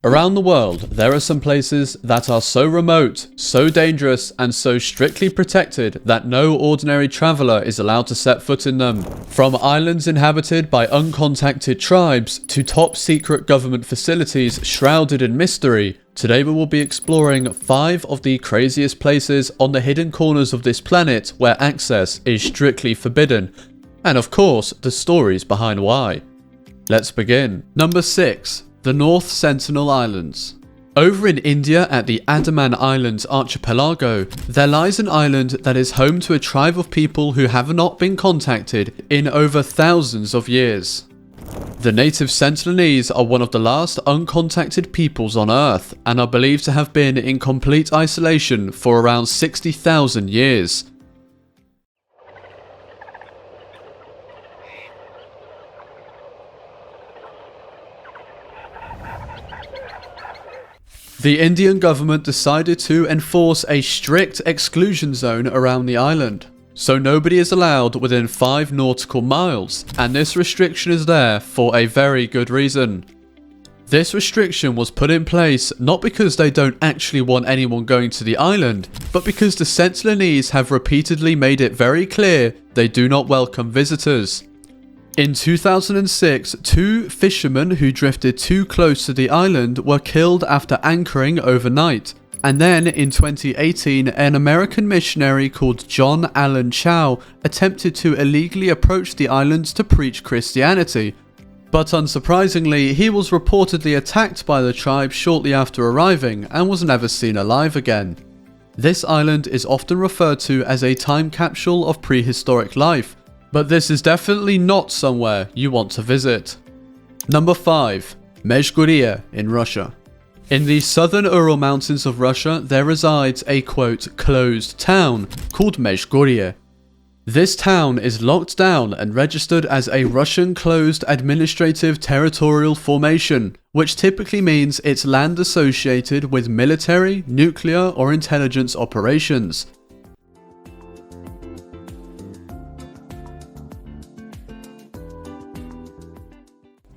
Around the world, there are some places that are so remote, so dangerous, and so strictly protected that no ordinary traveller is allowed to set foot in them. From islands inhabited by uncontacted tribes to top secret government facilities shrouded in mystery, today we will be exploring 5 of the craziest places on the hidden corners of this planet where access is strictly forbidden. And of course, the stories behind why. Let's begin. Number 6. The North Sentinel Islands. Over in India at the Andaman Islands archipelago, there lies an island that is home to a tribe of people who have not been contacted in over thousands of years. The native Sentinelese are one of the last uncontacted peoples on Earth and are believed to have been in complete isolation for around 60,000 years. The Indian government decided to enforce a strict exclusion zone around the island, so nobody is allowed within 5 nautical miles, and this restriction is there for a very good reason. This restriction was put in place not because they don't actually want anyone going to the island, but because the Sentinelese have repeatedly made it very clear they do not welcome visitors. In 2006, 2 fishermen who drifted too close to the island were killed after anchoring overnight. And then in 2018, an American missionary called John Allen Chow attempted to illegally approach the island to preach Christianity. But unsurprisingly, he was reportedly attacked by the tribe shortly after arriving and was never seen alive again. This island is often referred to as a time capsule of prehistoric life, but this is definitely not somewhere you want to visit. Number 5. Mezhgorye in Russia. In the southern Ural Mountains of Russia, there resides a quote, closed town called Mezhgorye. This town is locked down and registered as a Russian closed administrative territorial formation, which typically means it's land associated with military, nuclear, or intelligence operations.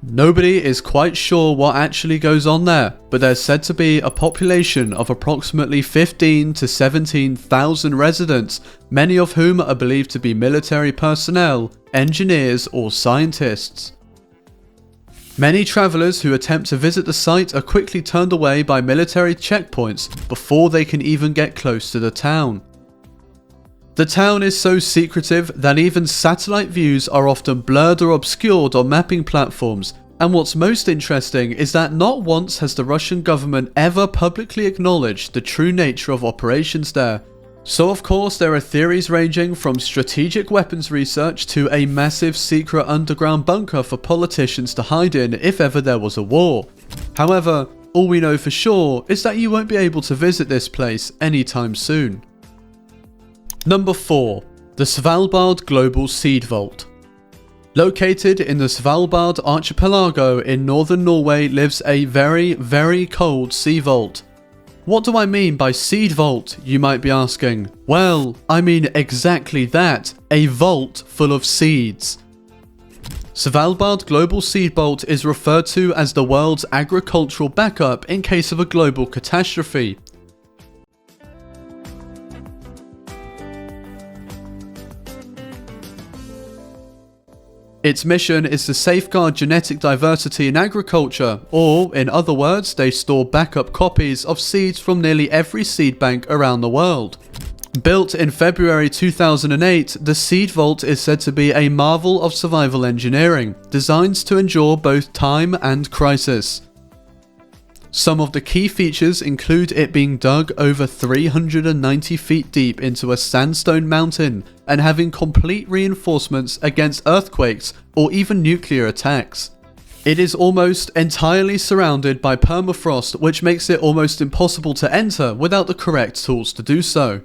Nobody is quite sure what actually goes on there, but there's said to be a population of approximately 15 to 17,000 residents, many of whom are believed to be military personnel, engineers, or scientists. Many travellers who attempt to visit the site are quickly turned away by military checkpoints before they can even get close to the town. The town is so secretive that even satellite views are often blurred or obscured on mapping platforms, and what's most interesting is that not once has the Russian government ever publicly acknowledged the true nature of operations there. So of course there are theories ranging from strategic weapons research to a massive secret underground bunker for politicians to hide in if ever there was a war. However, all we know for sure is that you won't be able to visit this place anytime soon. Number 4. The Svalbard Global Seed Vault. Located in the Svalbard archipelago in northern Norway lives a very, very cold sea vault. What do I mean by seed vault, you might be asking? Well, I mean exactly that, a vault full of seeds. Svalbard Global Seed Vault is referred to as the world's agricultural backup in case of a global catastrophe. Its mission is to safeguard genetic diversity in agriculture, or, in other words, they store backup copies of seeds from nearly every seed bank around the world. Built in February 2008, the Seed Vault is said to be a marvel of survival engineering, designed to endure both time and crisis. Some of the key features include it being dug over 390 feet deep into a sandstone mountain and having complete reinforcements against earthquakes or even nuclear attacks. It is almost entirely surrounded by permafrost, which makes it almost impossible to enter without the correct tools to do so.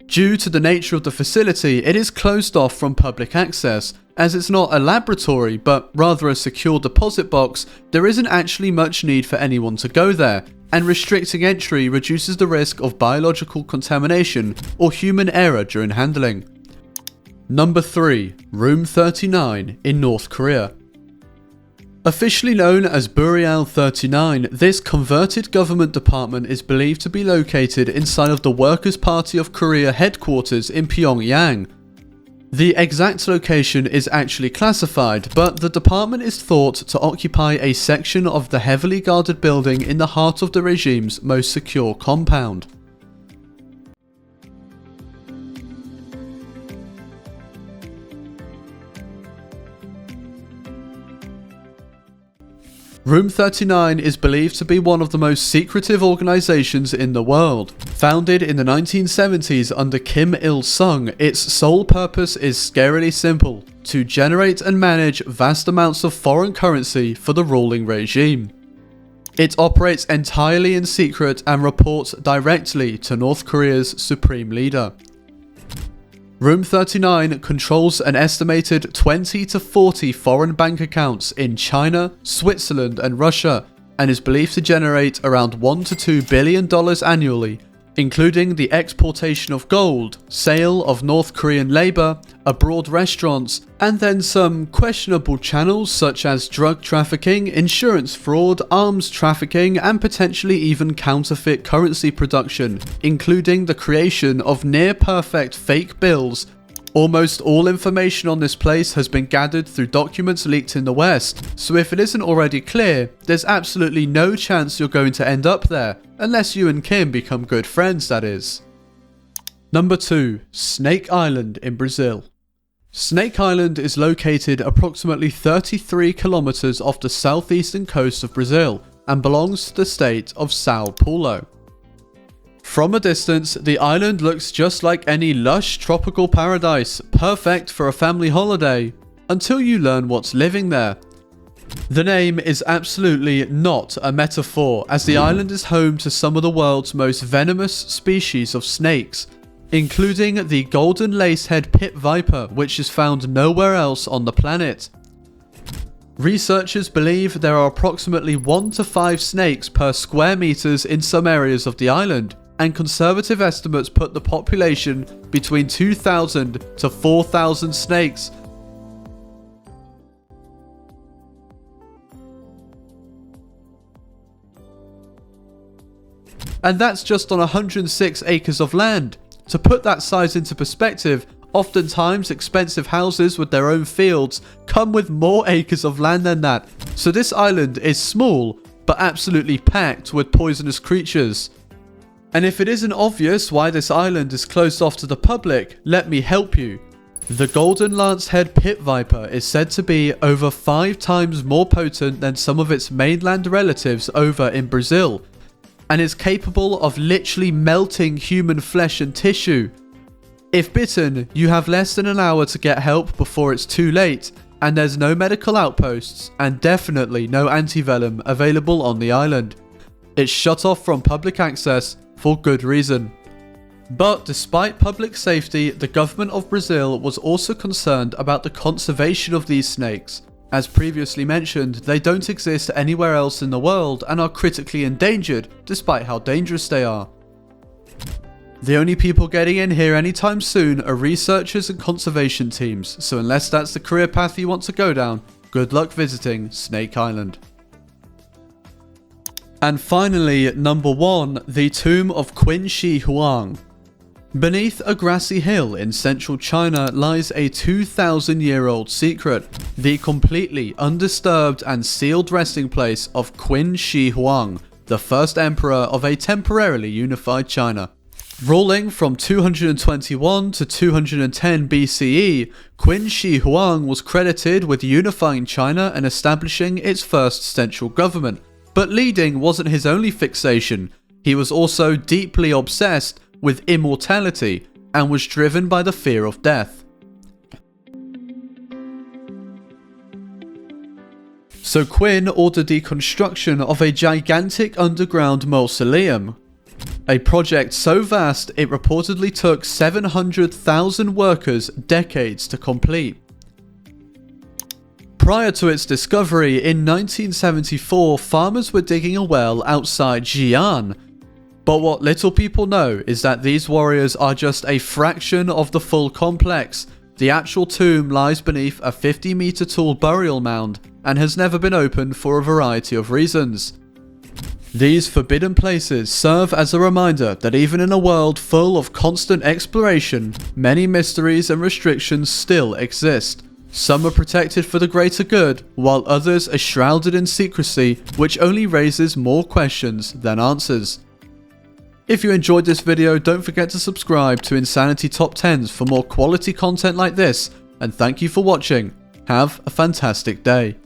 Due to the nature of the facility, it is closed off from public access. As it's not a laboratory, but rather a secure deposit box, there isn't actually much need for anyone to go there, and restricting entry reduces the risk of biological contamination or human error during handling. Number 3. Room 39 in North Korea. Officially known as Burial 39, this converted government department is believed to be located inside of the Workers' Party of Korea headquarters in Pyongyang. The exact location is actually classified, but the department is thought to occupy a section of the heavily guarded building in the heart of the regime's most secure compound. Room 39 is believed to be one of the most secretive organizations in the world. Founded in the 1970s under Kim Il-sung, its sole purpose is scarily simple: to generate and manage vast amounts of foreign currency for the ruling regime. It operates entirely in secret and reports directly to North Korea's supreme leader. Room 39 controls an estimated 20 to 40 foreign bank accounts in China, Switzerland and Russia, and is believed to generate around $1 to $2 billion annually, including the exportation of gold, sale of North Korean labor, abroad restaurants, and then some questionable channels such as drug trafficking, insurance fraud, arms trafficking, and potentially even counterfeit currency production, including the creation of near-perfect fake bills. Almost all information on this place has been gathered through documents leaked in the West, so if it isn't already clear, there's absolutely no chance you're going to end up there, unless you and Kim become good friends, that is. Number 2. Snake Island in Brazil. Snake Island is located approximately 33 kilometers off the southeastern coast of Brazil and belongs to the state of São Paulo. From a distance, the island looks just like any lush tropical paradise, perfect for a family holiday, until you learn what's living there. The name is absolutely not a metaphor, as the island is home to some of the world's most venomous species of snakes, including the golden lacehead pit viper, which is found nowhere else on the planet. Researchers believe there are approximately 1 to 5 snakes per square meters in some areas of the island, and conservative estimates put the population between 2,000 to 4,000 snakes. And that's just on 106 acres of land. To put that size into perspective, oftentimes expensive houses with their own fields come with more acres of land than that. So this island is small, but absolutely packed with poisonous creatures. And if it isn't obvious why this island is closed off to the public, let me help you. The golden lancehead pit viper is said to be over 5 times more potent than some of its mainland relatives over in Brazil, and is capable of literally melting human flesh and tissue. If bitten, you have less than an hour to get help before it's too late, and there's no medical outposts and definitely no antivenom available on the island. It's shut off from public access for good reason. But despite public safety, the government of Brazil was also concerned about the conservation of these snakes. As previously mentioned, they don't exist anywhere else in the world and are critically endangered, despite how dangerous they are. The only people getting in here anytime soon are researchers and conservation teams, so unless that's the career path you want to go down, good luck visiting Snake Island. And finally, number 1, the tomb of Qin Shi Huang. Beneath a grassy hill in central China lies a 2,000-year-old secret, the completely undisturbed and sealed resting place of Qin Shi Huang, the first emperor of a temporarily unified China. Ruling from 221 to 210 BCE, Qin Shi Huang was credited with unifying China and establishing its first central government. But leading wasn't his only fixation. He was also deeply obsessed with immortality and was driven by the fear of death. So Qin ordered the construction of a gigantic underground mausoleum, a project so vast it reportedly took 700,000 workers decades to complete. Prior to its discovery in 1974, farmers were digging a well outside Xi'an. But what little people know is that these warriors are just a fraction of the full complex. The actual tomb lies beneath a 50-meter tall burial mound and has never been opened for a variety of reasons. These forbidden places serve as a reminder that even in a world full of constant exploration, many mysteries and restrictions still exist. Some are protected for the greater good, while others are shrouded in secrecy, which only raises more questions than answers. If you enjoyed this video, don't forget to subscribe to Insanity Top 10s for more quality content like this, and thank you for watching. Have a fantastic day.